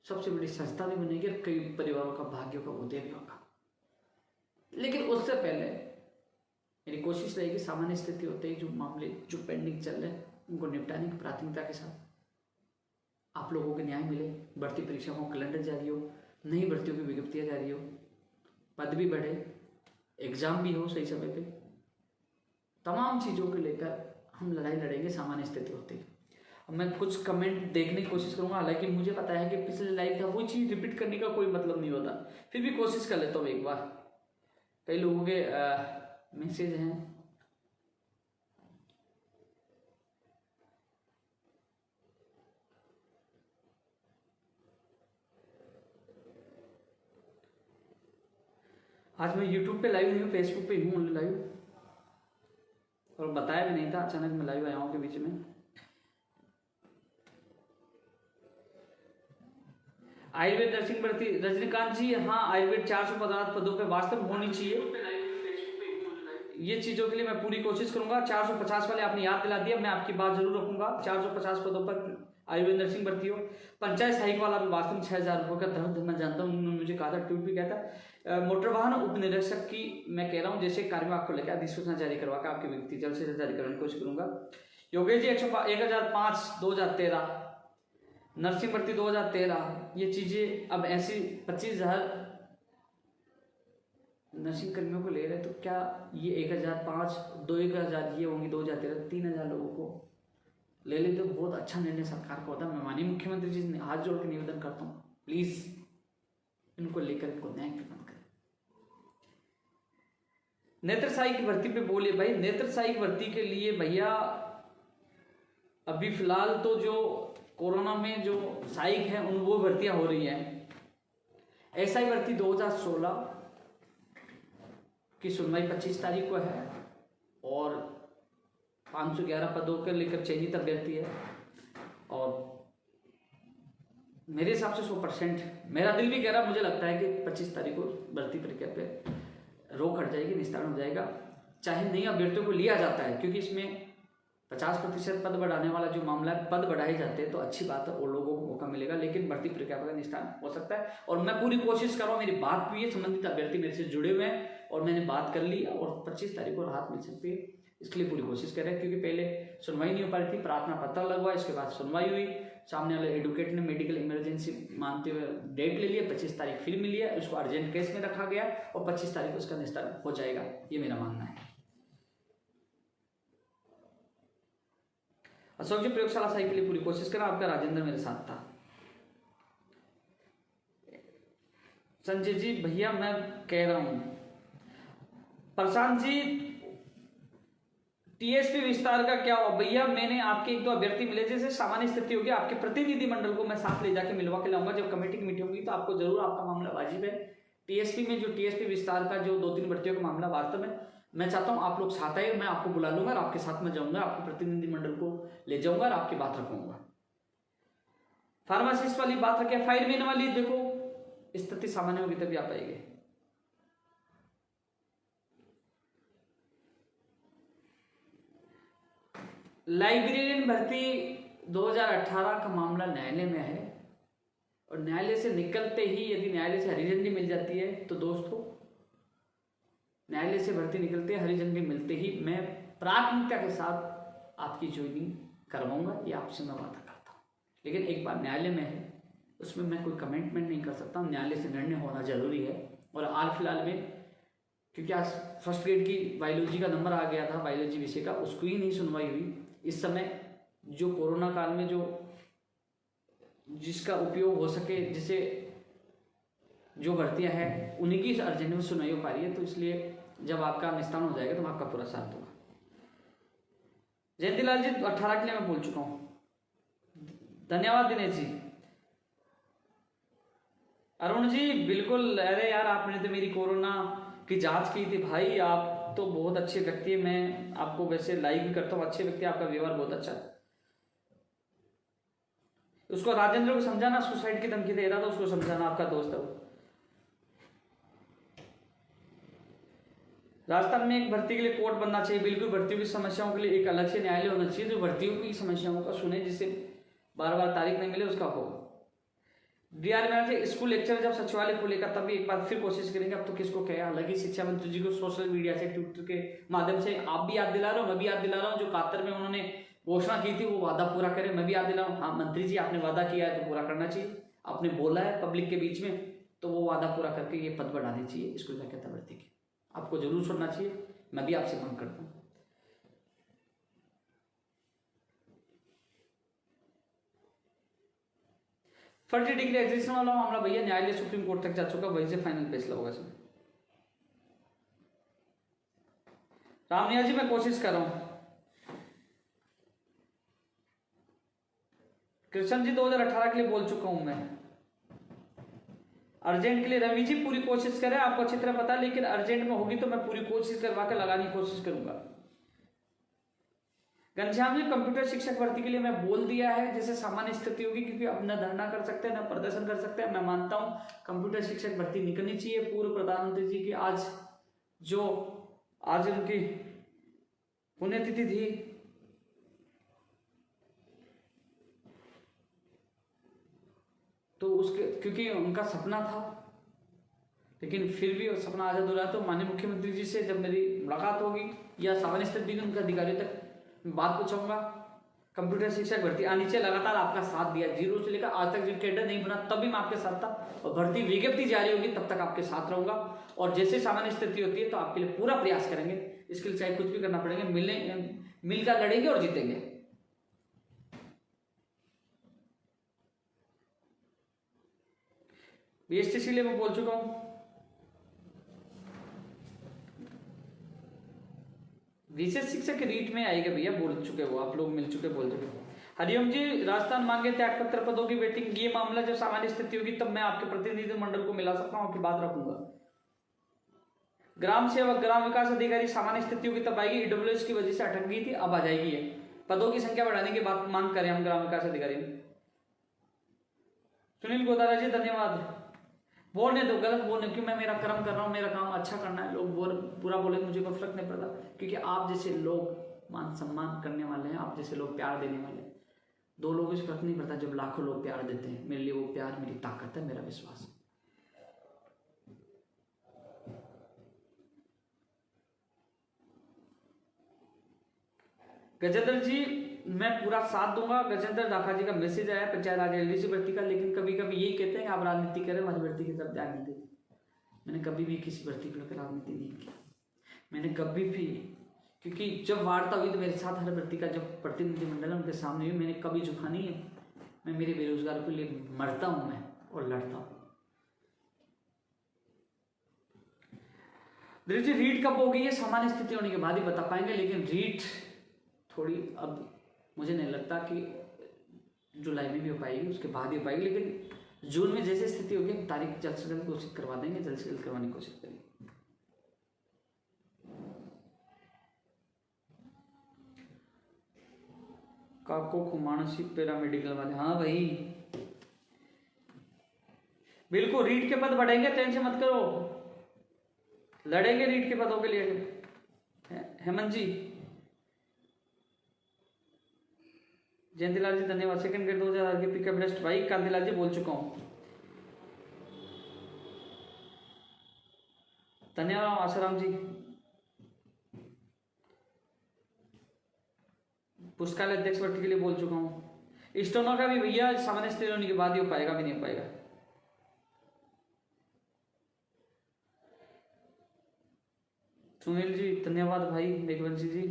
सबसे बड़ी संस्था भी बनेगी और कई परिवारों का भाग्यों का उदय भी होगा। लेकिन उससे पहले मेरी कोशिश रहेगी, सामान्य स्थिति होते ही जो मामले जो पेंडिंग चल रहे हैं उनको निपटाने की प्राथमिकता के साथ आप लोगों को न्याय मिले, भर्ती परीक्षाओं का कैलेंडर जारी हो, नई भर्तियों की विज्ञप्तियां जारी हो, पद भी बढ़े, एग्जाम भी हो सही समय पे, तमाम चीज़ों को लेकर हम लड़ाई लड़ेंगे सामान्य स्थिति होते ही। अब मैं कुछ कमेंट देखने की कोशिश करूंगा, हालांकि मुझे पता है कि पिछले लाइव था, वो चीज़ रिपीट करने का कोई मतलब नहीं होता, फिर भी कोशिश कर लेता हूँ एक बार। कई लोगों के मैसेज हैं, आज मैं YouTube पे लाइव नहीं हूँ, फेसबुक पे हूँ ओनली लाइव, और बताया भी नहीं था, अचानक मैं लाइव आया हूँ के बीच में। आयुर्वेद नर्सिंग भर्ती, रजनीकांत जी, हाँ आयुर्वेद 450 पदों पे वास्तव में होनी चाहिए। ये चीज़ों के लिए मैं पूरी कोशिश करूंगा। 450 वाले आपने याद दिला दिया, मैं आपकी बात जरूर रखूंगा। 450 पदों पर आयुर्वेद नर्सिंग भर्ती हो। पंचायत सहायक वाला भी वास्तव में 6000 रुपये का दर्द मैं जानता हूँ, उन्होंने मुझे कहा था, ट्वीट भी किया था। मोटर वाहन उप निरीक्षक की मैं कह रहा हूँ, जैसे कार्यवाह को लेकर अधिसूचना जारी करवा कर आपकी व्यक्ति जल्द से जल्द जारी करने की कोशिश करूंगा। योगेश जी 1005 2013, नर्सिंग भर्ती 2013, ये चीज़ें अब ऐसी 25,000 नर्सिंग कर्मियों को ले रहे, तो क्या ये 1005 1000 ये होंगी 2013, 3000 लोगों को ले ले, तो बहुत अच्छा निर्णय सरकार का होता। मैं माननीय मुख्यमंत्री जी ने हाथ जोड़ के निवेदन करता हूँ, प्लीज इनको लेकर इनको न्याय प्रदान करें। नेत्र सहायक की भर्ती पे बोले भाई, नेत्र सहायक भर्ती के लिए भैया अभी फिलहाल तो जो कोरोना में जो सहायक है उन वो भर्तियां हो रही हैं। एसआई भर्ती 2016 की सुनवाई 25 तारीख को है, और 511 पदों के लेकर चयनित अभ्यर्थी है, और मेरे हिसाब से 100%, मेरा दिल भी कह रहा, मुझे लगता है कि 25 तारीख को भर्ती प्रक्रिया पे रोक हट जाएगी, निस्तारण हो जाएगा। चाहे नई अभ्यर्थियों को लिया जाता है, क्योंकि इसमें 50% पद बढ़ाने वाला जो मामला है, पद बढ़ाए जाते हैं तो अच्छी बात है, और लोगों को मौका मिलेगा, लेकिन भर्ती प्रक्रिया का निस्तारण हो सकता है। और मैं पूरी कोशिश कर रहा हूँ, मेरी बात भी है, संबंधित अभ्यर्थी मेरे से जुड़े हुए हैं और मैंने बात कर ली, और 25 तारीख को राहत मिल सकती है, इसके लिए पूरी कोशिश कर रहे हैं। क्योंकि पहले सुनवाई नहीं हो पा रही थी, प्रार्थना पत्र लगवा, इसके बाद सुनवाई हुई, सामने वाले एडवोकेट ने मेडिकल इमरजेंसी मानते हुए डेट ले लिया, 25 तारीख फिर मिली है, उसको अर्जेंट केस में रखा गया, और 25 तारीख को उसका निस्तारण हो जाएगा, ये मेरा मानना है। अशोक जी प्रयोगशाला सही के लिए पूरी कोशिश करा, आपका राजेंद्र मेरे साथ था। संजय जी भैया मैं कह रहा हूं, प्रशांत जी टीएसपी विस्तार का क्या हुआ भैया? मैंने आपके एक दो अभ्यर्थी मिले, जैसे सामान्य स्थिति होगी आपके प्रतिनिधि मंडल को मैं साथ ले जाके मिलवा के लाऊंगा। जब कमेटी की मीटिंग होगी तो आपको जरूर आपका मामला वाजिब है। टीएसपी में जो टीएसपी विस्तार का जो 2-3 भर्तियों का मामला, वास्तव में मैं चाहता हूं आप लोग साथ आए, मैं आपको बुला लूंगा और आपके साथ में जाऊंगा, आपके प्रतिनिधि मंडल को ले जाऊंगा और आपकी बात रखूंगा। फार्मासिस्ट वाली बात रखे, फायरमैन वाली देखो स्थिति सामान्य होगी तभी आप आएंगे। लाइब्रेरियन भर्ती 2018 का मामला न्यायालय में है और न्यायालय से निकलते ही यदि न्यायालय से हरी झंडी मिल जाती है तो दोस्तों, न्यायालय से भर्ती निकलते हरी झंडी मिलते ही मैं प्राथमिकता के साथ आपकी ज्वाइनिंग करवाऊंगा, ये आपसे मैं वादा करता हूँ। लेकिन एक बार न्यायालय में है उसमें मैं कोई कमिटमेंट नहीं कर सकता हूँ, न्यायालय से निर्णय होना जरूरी है। और हाल फिलहाल में क्योंकि आज फर्स्ट ग्रेड की बायोलॉजी का नंबर आ गया था, बायोलॉजी विषय का, उसको ही नहीं सुनवाई हुई। इस समय जो कोरोना काल में जो जिसका उपयोग हो सके, जिसे जो भर्तियां हैं उन्हीं की अर्जेंट में सुनवाई हो पा रही है, तो इसलिए जब आपका निस्तारण हो जाएगा तो मैं आपका पूरा साथ दूंगा। जयंतीलाल जी 18 के लिए मैं बोल चुका हूं, धन्यवाद दिनेश जी। अरुण जी बिल्कुल, अरे यार आपने तो मेरी कोरोना की जांच की थी भाई, आप तो बहुत अच्छे व्यक्ति है, मैं आपको वैसे लाइक भी करता हूँ, अच्छे व्यक्ति, आपका व्यवहार बहुत अच्छा है। उसको राजेंद्र को समझाना, सुसाइड की धमकी दे रहा था, उसको समझाना, आपका दोस्त है वो। राजस्थान में एक भर्ती के लिए कोर्ट बनना चाहिए, बिल्कुल। भर्तियों की समस्याओं के लिए एक अलग से न्यायालय होना चाहिए जो भर्तियों की समस्याओं का सुने, जिससे बार बार तारीख नहीं मिले उसका हो। डीआर में स्कूल लेक्चर जब सचिवालय खुलेगा तभी एक बार फिर कोशिश करेंगे, अब तो किसको कहे। हालांकि शिक्षा मंत्री जी को सोशल मीडिया से, ट्विटर के माध्यम से आप भी याद दिला रहा हूँ, मैं भी याद दिला रहा हूँ, जो 71 में उन्होंने घोषणा की थी वो वादा पूरा करें, मैं भी याद दिला रहा हूँ। हाँ मंत्री जी, आपने वादा किया है तो पूरा करना चाहिए, आपने बोला है पब्लिक के बीच में तो वो वादा पूरा करके ये पद बढ़ाने चाहिए स्कूल व्याख्याता भर्ती की, आपको जरूर छोड़ना चाहिए, मैं भी आपसे मांग करता हूँ। फर्जी डिग्री एग्जीशन वाला मामला भैया न्यायालय सुप्रीम कोर्ट तक जा चुका, वहीं से फाइनल फैसला होगा इसमें। रामनिया जी मैं कोशिश कर रहा हूं। कृष्ण जी 2018 के लिए बोल चुका हूं मैं। अर्जेंट के लिए रवि जी पूरी कोशिश करें, आपको अच्छी तरह पता है, लेकिन अर्जेंट में होगी तो मैं पूरी कोशिश करवा के लगाने की कोशिश करूंगा। घनश्याम जी कंप्यूटर शिक्षक भर्ती के लिए मैं बोल दिया है, जैसे सामान्य स्थिति होगी, क्योंकि अब न धरना कर सकते हैं न प्रदर्शन कर सकते हैं। मैं मानता हूं कंप्यूटर शिक्षक भर्ती निकलनी चाहिए। पूर्व प्रधानमंत्री जी की आज उनकी पुण्यतिथि थी, तो उसके क्योंकि उनका सपना था, लेकिन फिर भी सपना आजाद हो रहा। तो माननीय मुख्यमंत्री जी से जब मेरी मुलाकात होगी या सामान्य स्थिति उनके अधिकारियों तक बात पूछूंगा, कंप्यूटर शिक्षक भर्ती आनी चाहिए। लगातार आपका साथ दिया, 0 से लेकर आज तक जब कैडर नहीं बना तब भी मैं आपके साथ था, और भर्ती विज्ञप्ति जारी होगी तब तक आपके साथ रहूंगा। और जैसे सामान्य स्थिति होती है तो आपके लिए पूरा प्रयास करेंगे, इसके लिए चाहे कुछ भी करना पड़ेगा, मिलकर लड़ेंगे और जीतेंगे। बीएसटीसी लिए मैं बोल चुका हूं। विशेष शिक्षक के रीट में आएगा भैया, बोल चुके वो, आप लोग मिल चुके, बोल चुके। हरिओम जी राजस्थान मांगे त्याग पत्र पदों की वेटिंग, ये मामला जब सामान्य स्थिति होगी तब मैं आपके प्रतिनिधि मंडल को मिला सकता हूं, आपकी बात रखूंगा। ग्राम सेवक, ग्राम विकास अधिकारी सामान्य स्थिति होगी तब आएगी, ईडब्ल्यूएस की वजह से अटक गई थी, अब आ जाएगी। ये पदों की संख्या बढ़ाने की बात मांग करें हम ग्राम विकास अधिकारी में। सुनील गोदारा जी धन्यवाद। बोलने दो, गलत बोलने, क्योंकि मैं मेरा कर्म कर रहा हूँ, मेरा काम अच्छा करना है। लोग बुरा बोले मुझे कोई फर्क नहीं पड़ता, क्योंकि आप जैसे लोग मान सम्मान करने वाले हैं, आप जैसे लोग प्यार देने वाले हैं। 2 लोगों से फर्क नहीं पड़ता, जब लाखों लोग प्यार देते हैं, मेरे लिए वो प्यार मेरी ताकत है, मेरा विश्वास है। गजेंद्र जी मैं पूरा साथ दूंगा। गजेंद्र दाखा जी का मैसेज आया पंचायत राज एलडीसी भर्ती का, लेकिन कभी कभी यही कहते हैं कि आप राजनीति करें, हमारी भर्ती की तरफ ध्यान नहीं देते। मैंने कभी भी किसी भर्ती को लेकर राजनीति नहीं की, मैंने कभी भी, क्योंकि जब वार्ता हुई तो मेरे साथ हर भर्ती का जब प्रतिनिधिमंडल उनके सामने हुई, मैंने कभी झुका नहीं है। मैं मेरे बेरोजगार के लिए मरता हूं मैं और लड़ता हूं। रीट कब होगी ये सामान्य स्थिति होने के बाद ही बता पाएंगे, लेकिन रीट थोड़ी, अब मुझे नहीं लगता कि जुलाई में भी हो पाएगी, उसके बाद ही हो पाएगी, लेकिन जून में जैसे स्थिति होगी तारीख जल्द से जल्द घोषित करवा देंगे, जल्द से जल्द करवाने की कोशिश करेंगे। काको खुमानसी पैरामेडिकल वाले, हाँ भाई बिल्कुल रीट के पद बढ़ेंगे, टेंशन मत करो, लड़ेंगे रीट के पदों के लिए। हेमंत जी, जयंतीलाल जी धन्यवाद। सेकंड ग्रेड 2000 के पिकअप बेस्ट भाई कांतिलाल जी बोल चुका हूं, धन्यवाद। आसाराम जी, पुस्तकालय अध्यक्ष भर्ती के लिए बोल चुका हूं। स्टोनो का भी भैया सामान्य स्थिति होने के बाद ही हो पाएगा, भी नहीं हो पाएगा। सुनील जी धन्यवाद भाई। मेघवंशी जी,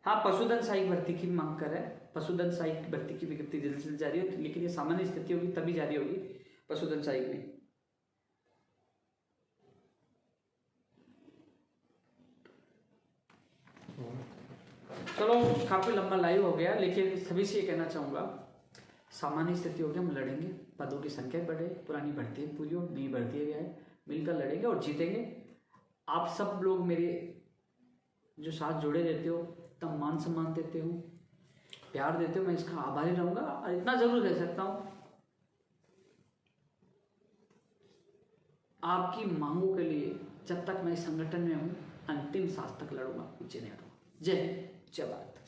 हाँ पशुधन सहायक भर्ती की मांग कर रहे हैं, पशुधन सहायक भर्ती की विज्ञप्ति जल्द से जल्द जारी हो, लेकिन ये सामान्य स्थिति होगी तभी जारी होगी पशुधन सहायक में। चलो काफी लंबा लाइव हो गया, लेकिन सभी से ये कहना चाहूंगा, सामान्य स्थिति होगी, हम लड़ेंगे, पदों की संख्या बढ़े, पुरानी भर्ती पूरी हो, नई भर्ती है, मिलकर लड़ेंगे और जीतेंगे। आप सब लोग मेरे जो साथ जुड़े रहते हो, तब मान सम्मान देते हो, प्यार देते हो, मैं इसका आभारी रहूंगा। और इतना जरूर कह सकता हूं, आपकी मांगों के लिए जब तक मैं इस संगठन में हूं, अंतिम सांस तक लड़ूंगा, पीछे नहीं हटूंगा। जय हिंद, जय भारत।